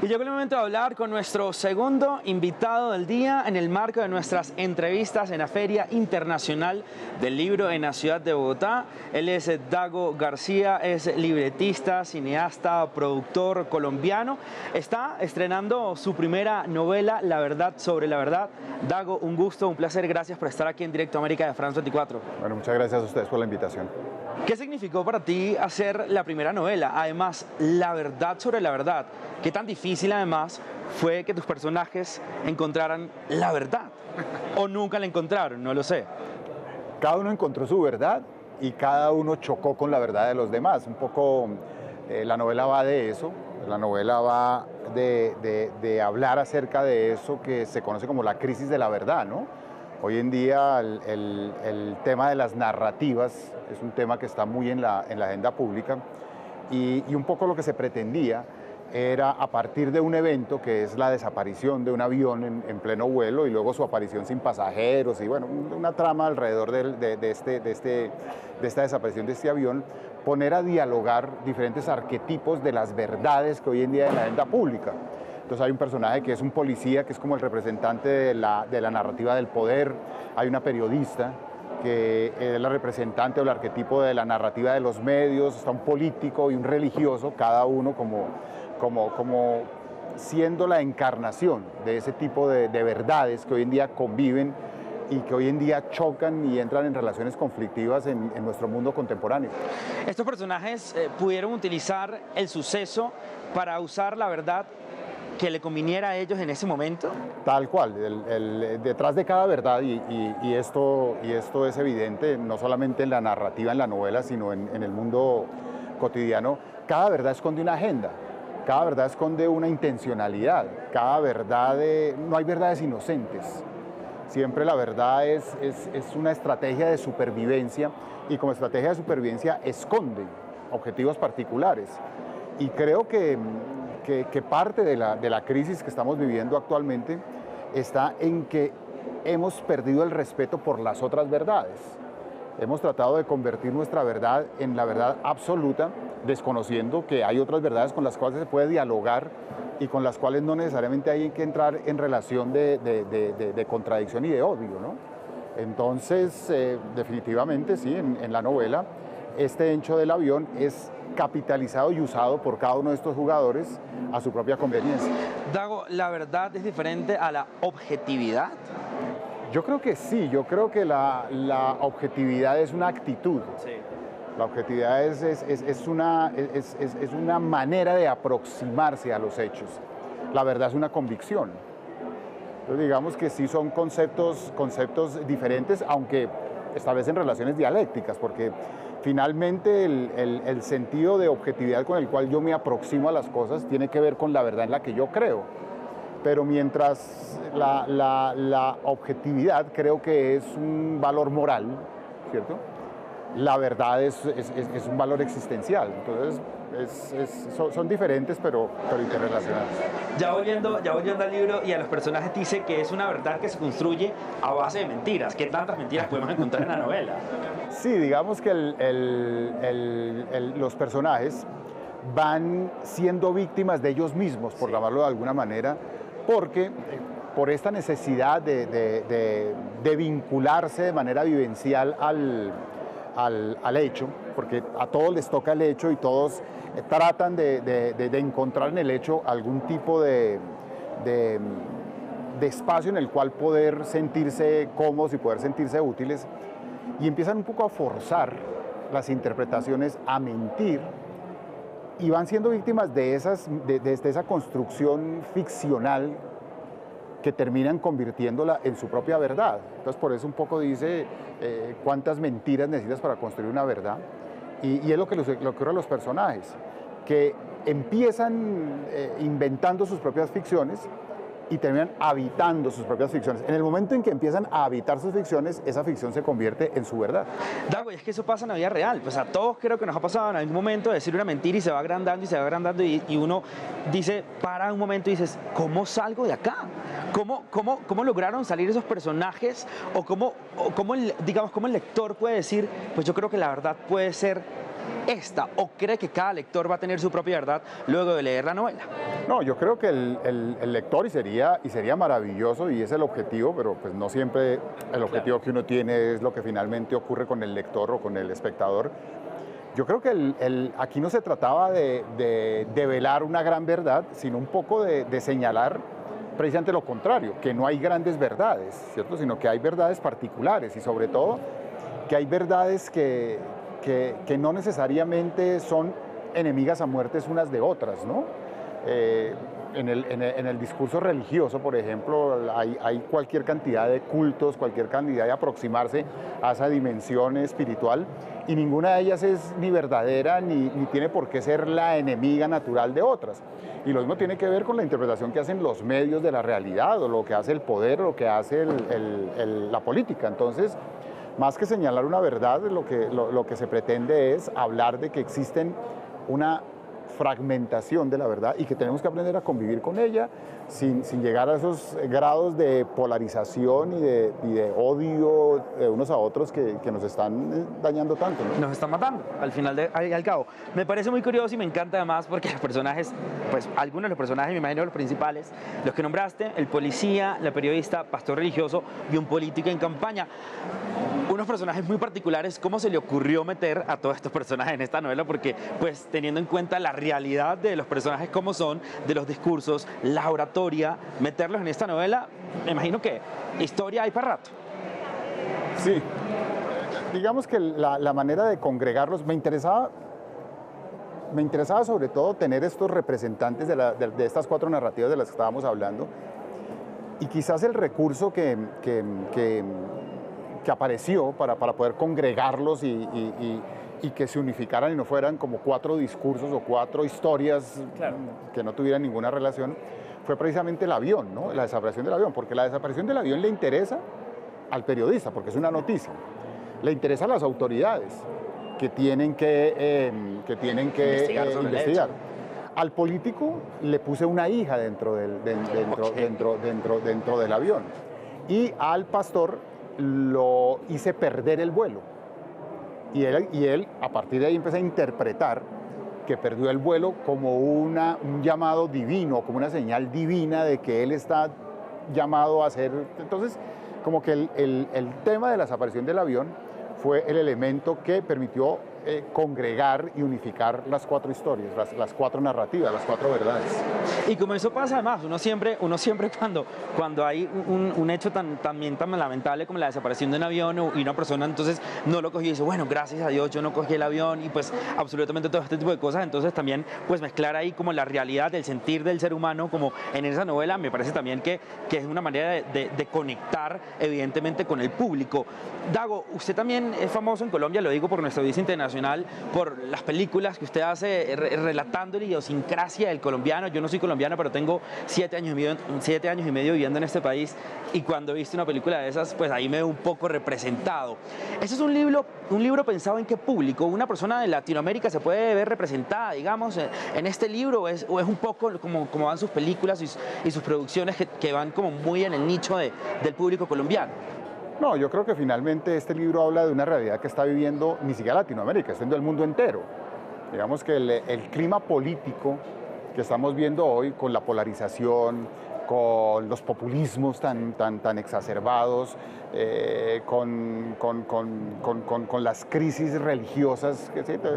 llegó el momento de hablar con nuestro segundo invitado del día en el marco de nuestras entrevistas en la Feria Internacional del Libro en la ciudad de Bogotá. Él es Dago García, es libretista, cineasta, productor colombiano. Está estrenando su primera novela, La verdad sobre la verdad. Dago, un gusto, un placer, gracias por estar aquí en Directo América de France 24. Bueno, muchas gracias a ustedes por la invitación. ¿Qué significó para ti hacer la primera novela? Además, La verdad sobre la verdad. ¿Qué tan difícil además fue que tus personajes encontraran la verdad? ¿O nunca la encontraron? No lo sé. Cada uno encontró su verdad y cada uno chocó con la verdad de los demás. Un poco la novela va de eso. La novela va de hablar acerca de eso que se conoce como la crisis de la verdad, ¿no? Hoy en día el tema de las narrativas es un tema que está muy en la agenda pública y un poco lo que se pretendía era, a partir de un evento que es la desaparición de un avión en pleno vuelo y luego su aparición sin pasajeros y bueno, una trama alrededor de esta desaparición de este avión, poner a dialogar diferentes arquetipos de las verdades que hoy en día hay en la agenda pública. Entonces hay un personaje que es un policía, que es como el representante de la narrativa del poder. Hay una periodista que es la representante o el arquetipo de la narrativa de los medios. Está un político y un religioso, cada uno como siendo la encarnación de ese tipo de verdades que hoy en día conviven y que hoy en día chocan y entran en relaciones conflictivas en nuestro mundo contemporáneo. Estos personajes pudieron utilizar el suceso para usar la verdad que le conviniera a ellos en ese momento. Tal cual, detrás de cada verdad, y esto es evidente, no solamente en la narrativa, en la novela, sino en el mundo cotidiano, cada verdad esconde una agenda, cada verdad esconde una intencionalidad, cada verdad, no hay verdades inocentes. Siempre la verdad es una estrategia de supervivencia y como estrategia de supervivencia esconde objetivos particulares. Y creo que parte de la crisis que estamos viviendo actualmente está en que hemos perdido el respeto por las otras verdades. Hemos tratado de convertir nuestra verdad en la verdad absoluta, desconociendo que hay otras verdades con las cuales se puede dialogar y con las cuales no necesariamente hay que entrar en relación de contradicción y de odio, ¿no? Entonces, definitivamente sí, en la novela, este hecho del avión es capitalizado y usado por cada uno de estos jugadores a su propia conveniencia. Dago, ¿la verdad es diferente a la objetividad? Yo creo que sí, yo creo que la objetividad es una actitud. Sí. La objetividad es una manera de aproximarse a los hechos. La verdad es una convicción. Entonces digamos que sí son conceptos diferentes, aunque establecen relaciones dialécticas, porque finalmente el sentido de objetividad con el cual yo me aproximo a las cosas tiene que ver con la verdad en la que yo creo. Pero mientras la objetividad creo que es un valor moral, ¿cierto? La verdad es un valor existencial. Entonces son diferentes pero interrelacionadas. Ya volviendo al libro y a los personajes, dice que es una verdad que se construye a base de mentiras. ¿Qué tantas mentiras podemos encontrar en la novela? Sí, digamos que los personajes van siendo víctimas de ellos mismos, por llamarlo de alguna manera, porque por esta necesidad de vincularse de manera vivencial al hecho, porque a todos les toca el hecho y todos tratan de encontrar en el hecho algún tipo de espacio en el cual poder sentirse cómodos y poder sentirse útiles, y empiezan un poco a forzar las interpretaciones, a mentir, y van siendo víctimas de esa construcción ficcional que terminan convirtiéndola en su propia verdad. Entonces por eso un poco dice cuántas mentiras necesitas para construir una verdad, y es lo que le ocurre a los personajes, que empiezan inventando sus propias ficciones y terminan habitando sus propias ficciones. En el momento en que empiezan a habitar sus ficciones, esa ficción se convierte en su verdad. Dago, y es que eso pasa en la vida real. Pues a todos creo que nos ha pasado en algún momento decir una mentira y se va agrandando y se va agrandando y uno dice, para un momento y dices, ¿cómo salgo de acá? ¿Cómo lograron salir esos personajes? ¿O cómo el lector puede decir, pues yo creo que la verdad puede ser esta o cree que cada lector va a tener su propia verdad luego de leer la novela? No, yo creo que el lector, y sería maravilloso, y es el objetivo, pero pues no siempre el objetivo que uno tiene es lo que finalmente ocurre con el lector o con el espectador. Yo creo que aquí no se trataba de develar una gran verdad, sino un poco de señalar precisamente lo contrario, que no hay grandes verdades, ¿cierto? Sino que hay verdades particulares y sobre todo que hay verdades que no necesariamente son enemigas a muertes unas de otras, ¿no? En el discurso religioso, por ejemplo, hay cualquier cantidad de cultos, cualquier cantidad de aproximarse a esa dimensión espiritual, y ninguna de ellas es ni verdadera ni tiene por qué ser la enemiga natural de otras. Y lo mismo tiene que ver con la interpretación que hacen los medios de la realidad, o lo que hace el poder, o lo que hace la política. Entonces, más que señalar una verdad, lo que se pretende es hablar de que existen una fragmentación de la verdad y que tenemos que aprender a convivir con ella sin llegar a esos grados de polarización y de odio unos a otros que nos están dañando tanto, ¿no? Nos están matando al cabo. Me parece muy curioso y me encanta además porque los personajes, pues algunos de los personajes, me imagino los principales, los que nombraste, el policía, la periodista, pastor religioso y un político en campaña. Unos personajes muy particulares. ¿Cómo se le ocurrió meter a todos estos personajes en esta novela? Porque, pues, teniendo en cuenta la realidad de los personajes como son, de los discursos, la oratoria, meterlos en esta novela, me imagino que historia hay para rato. Sí. Digamos que la manera de congregarlos me interesaba sobre todo tener estos representantes de estas cuatro narrativas de las que estábamos hablando, y quizás el recurso que apareció para poder congregarlos y que se unificaran y no fueran como cuatro discursos o cuatro historias, claro, que no tuvieran ninguna relación, fue precisamente el avión, ¿no? La desaparición del avión, porque la desaparición del avión le interesa al periodista, porque es una noticia, le interesa a las autoridades que tienen que investigar. Al político le puse una hija dentro del avión, y al pastor lo hice perder el vuelo. Y él, a partir de ahí, empezó a interpretar que perdió el vuelo como un llamado divino, como una señal divina de que él está llamado a ser. Entonces, como que el tema de la desaparición del avión fue el elemento que permitió congregar y unificar las cuatro historias, las cuatro narrativas, las cuatro verdades. Y como eso pasa además, uno siempre cuando hay un hecho también tan lamentable como la desaparición de un avión y una persona entonces no lo cogió y dice, bueno, gracias a Dios yo no cogí el avión, y pues absolutamente todo este tipo de cosas, entonces también pues mezclar ahí como la realidad, el sentir del ser humano como en esa novela, me parece también que es una manera de conectar evidentemente con el público. Dago, usted también es famoso en Colombia, lo digo por nuestra audiencia internacional, por las películas que usted hace relatando la idiosincrasia del colombiano. Yo no soy colombiano, pero tengo 7 años y medio viviendo en este país, y cuando he visto una película de esas, pues ahí me veo un poco representado. ¿Ese es un libro pensado en qué público? ¿Una persona de Latinoamérica se puede ver representada, digamos, en este libro? ¿O es un poco como van sus películas y sus producciones que van como muy en el nicho del público colombiano? No, yo creo que finalmente este libro habla de una realidad que está viviendo ni siquiera Latinoamérica, está viendo el mundo entero. Digamos que el clima político que estamos viendo hoy, con la polarización, con los populismos tan exacerbados, con las crisis religiosas,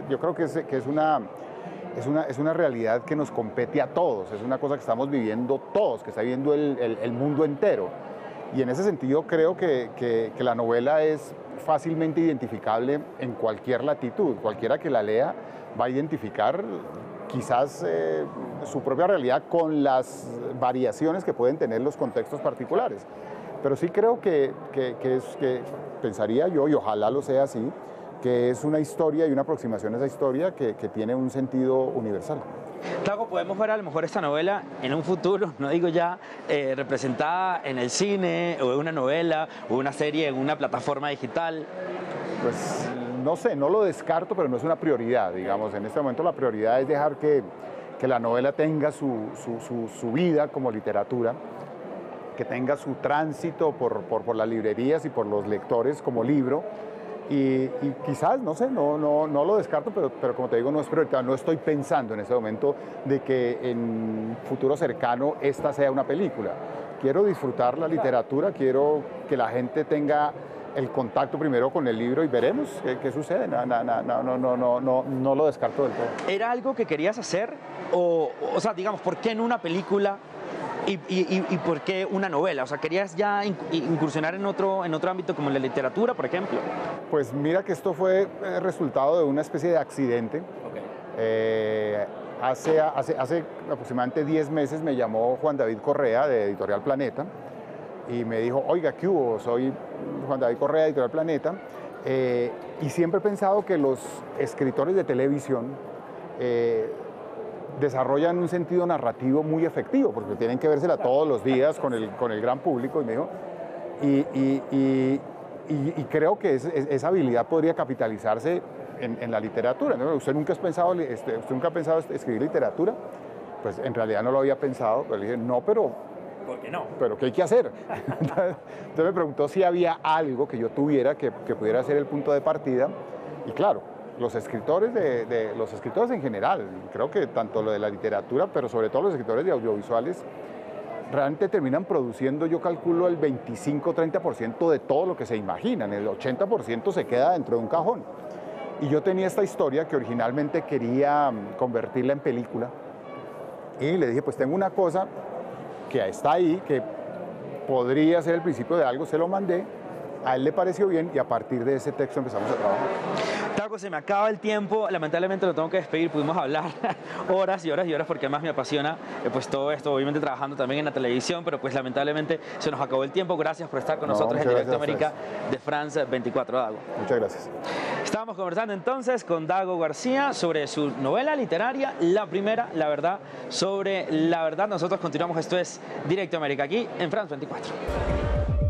yo creo que es una realidad que nos compete a todos, es una cosa que estamos viviendo todos, que está viviendo el mundo entero. Y en ese sentido creo que la novela es fácilmente identificable en cualquier latitud. Cualquiera que la lea va a identificar quizás su propia realidad con las variaciones que pueden tener los contextos particulares. Pero sí creo que pensaría yo, y ojalá lo sea así, que es una historia y una aproximación a esa historia que tiene un sentido universal. Dago, ¿podemos ver a lo mejor esta novela en un futuro, no digo ya, representada en el cine, o en una novela, o una serie en una plataforma digital? Pues no sé, no lo descarto, pero no es una prioridad, digamos. En este momento la prioridad es dejar que la novela tenga su vida como literatura, que tenga su tránsito por las librerías y por los lectores como libro, y quizás, no sé, no lo descarto, pero como te digo, no es prioridad. No estoy pensando en ese momento de que en un futuro cercano esta sea una película. Quiero disfrutar la literatura, quiero que la gente tenga el contacto primero con el libro y veremos qué sucede. No lo descarto del todo. ¿Era algo que querías hacer? O sea, digamos, ¿por qué en una película y por qué una novela? O sea, ¿querías ya incursionar en otro ámbito como la literatura, por ejemplo? Pues mira que esto fue resultado de una especie de accidente. Okay. Hace aproximadamente 10 meses me llamó Juan David Correa de Editorial Planeta y me dijo, oiga, ¿qué hubo? Soy Juan David Correa de Editorial Planeta y siempre he pensado que los escritores de televisión desarrollan un sentido narrativo muy efectivo porque tienen que vérsela todos los días con el gran público y me dijo, y creo que esa habilidad podría capitalizarse en la literatura, ¿no? ¿Usted nunca ha pensado escribir literatura? Pues en realidad no lo había pensado, pero le dije, no, pero... ¿Por qué no? ¿Pero qué hay que hacer? Entonces me preguntó si había algo que yo tuviera que pudiera ser el punto de partida. Y claro, los escritores los escritores en general, creo que tanto lo de la literatura, pero sobre todo los escritores de audiovisuales, realmente terminan produciendo, yo calculo, el 25-30% de todo lo que se imaginan. El 80% se queda dentro de un cajón. Y yo tenía esta historia que originalmente quería convertirla en película. Y le dije, pues tengo una cosa que está ahí, que podría ser el principio de algo, se lo mandé, a él le pareció bien y a partir de ese texto empezamos a trabajar. Dago, se me acaba el tiempo, lamentablemente lo tengo que despedir, pudimos hablar horas y horas y horas porque además me apasiona pues todo esto, obviamente trabajando también en la televisión, pero pues lamentablemente se nos acabó el tiempo. Gracias por estar con nosotros en Directo América de France 24, Dago. Muchas gracias. Estábamos conversando entonces con Dago García sobre su novela literaria, la primera, La Verdad sobre la Verdad. Nosotros continuamos, esto es Directo América aquí en France 24.